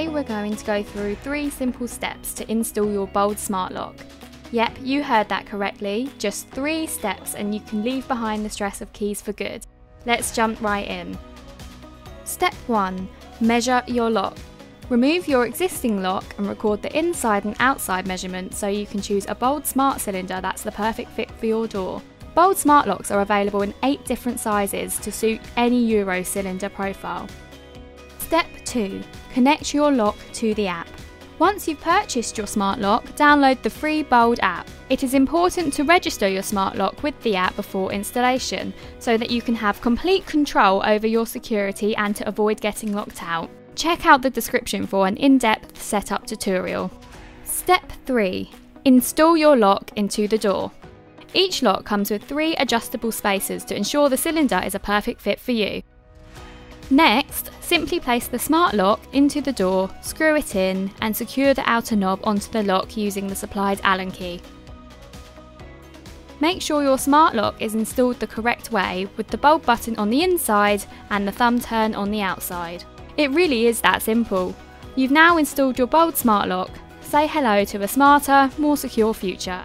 Today we're going to go through 3 simple steps to install your Bold Smart Lock. Yep, you heard that correctly, just 3 steps and you can leave behind the stress of keys for good. Let's jump right in. Step 1. Measure your lock. Remove your existing lock and record the inside and outside measurements so you can choose a Bold Smart cylinder that's the perfect fit for your door. Bold Smart Locks are available in 8 different sizes to suit any Euro cylinder profile. Step 2. Connect your lock to the app. Once you've purchased your smart lock, download the free Bold app. It is important to register your smart lock with the app before installation so that you can have complete control over your security and to avoid getting locked out. Check out the description for an in-depth setup tutorial. Step 3. Install your lock into the door. Each lock comes with 3 adjustable spacers to ensure the cylinder is a perfect fit for you. Next, simply place the smart lock into the door, screw it in and secure the outer knob onto the lock using the supplied Allen key. Make sure your smart lock is installed the correct way with the bulb button on the inside and the thumb turn on the outside. It really is that simple. You've now installed your Bold Smart Lock. Say hello to a smarter, more secure future.